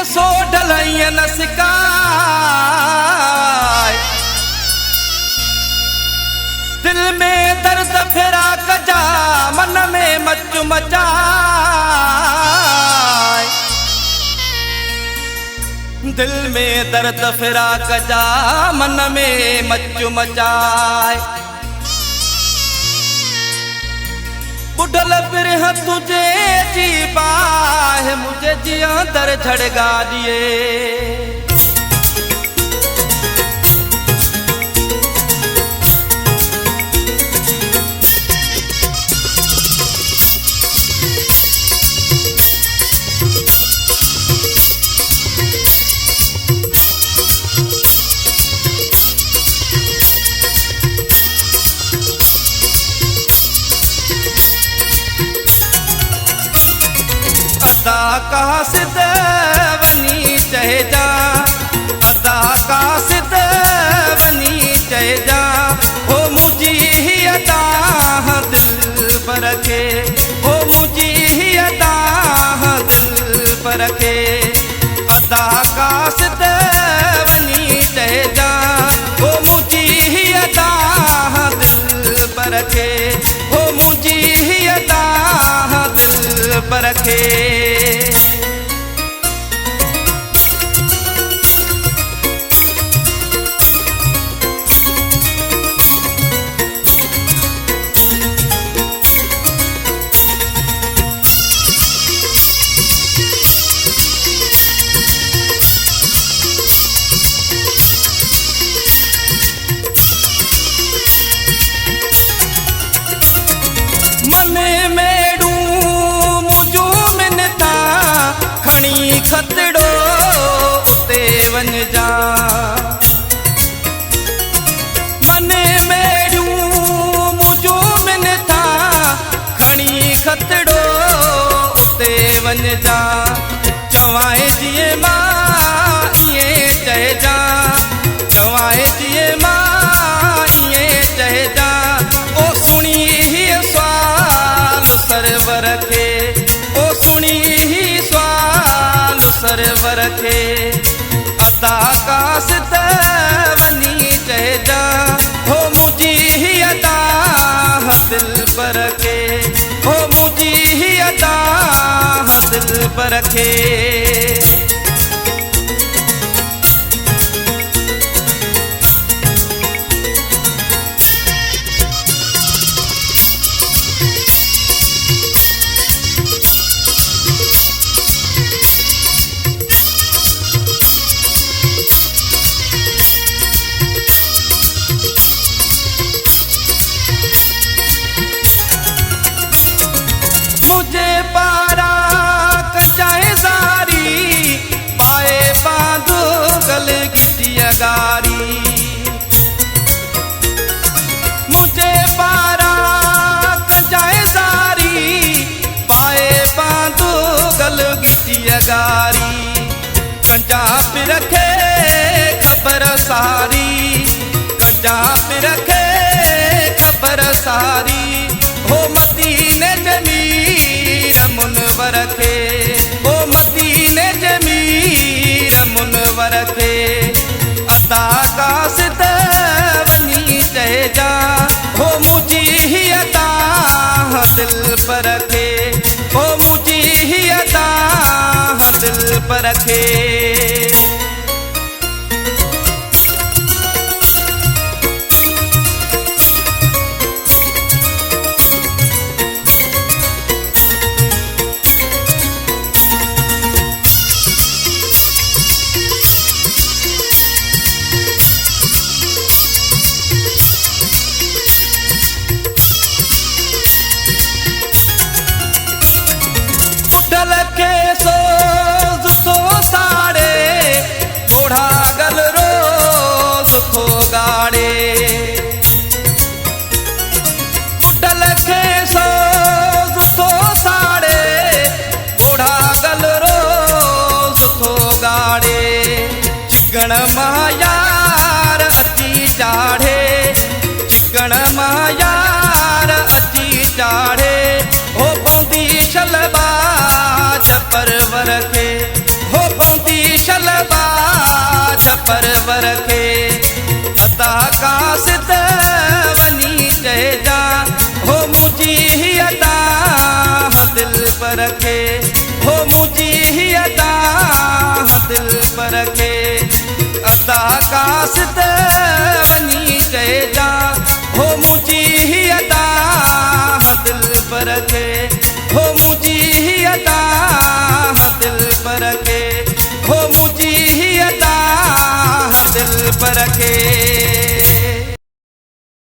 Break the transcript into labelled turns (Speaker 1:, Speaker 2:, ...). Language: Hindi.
Speaker 1: सो ढलैया न सिकाय, दिल में दर्द फेरा कजा मन में मच मचाए, दिल में दर्द फेरा कजा मन में मच मचाए। बुढ़ल बिरह तुझे जी पाए, मुझे जिया दर झड़गा दिए। अदा का सिद बनी चह जा, अदा का सिद बनी चह जा, हो मुझी ही अदा दिल पर रखे, हो मुझी ही अदा दिल पर रखे। अदा का सिद बनी चह जा, हो मुझी ही अदा दिल पर रखे, हो मुझी ही अदा दिल पर रखे। खतड़ो ते वन जा, मने मेड़ू मुझो मन था खणी खतड़ो ते वन जा। चवाए जिए मां इए चह जा, चवाए जिए मां इए चह जा, ओ सुनी ही सवाल सरवर के, ओ सुनी ही सवाल सरवर के। अदा का सिद बनी चह जा, हो मुझी ही अदा दिल पर रखे, हो मुझी ही अदा दिल पर रखे। मुझे पारा कचाए जारी, पाए बांधो गल गिटिया गारी। मुझे पारा कचाए जारी, पाए बांधो गल गिटिया गारी। कंजा पे रखे खबर सारी, कंजा पे रखे खबर सारी, हो मदीने जमीर मुनवर के, हो मदीने जमीर मुनवर के। अदा का सिद बनी चह जा, हो मुझी ही अदा दिल पर रखे, हो मुझी ही अदा दिल पर रखे। के सोज तो साड़े, बूढ़ा गल रोज को गाड़े। बुढ़ल के सोज तो साड़े, बूढ़ा गल रोज को गाड़े। चिकन मायार अची चाढ़े, चिकन मायार अची चाढ़े, हो बंदी शलबाज परवर के, हो बंदी परवर खे अता कासित वनी चइजा हो मुझी ही अदा दिल पर खे हो मुझी ही अदा दिल पर खे अता कासित वनी चइजा हो मुझी ही अदा दिल पर खे हो मुझी ही अदा दिल पर खे हो मुझी ही अदा दिल पर खे।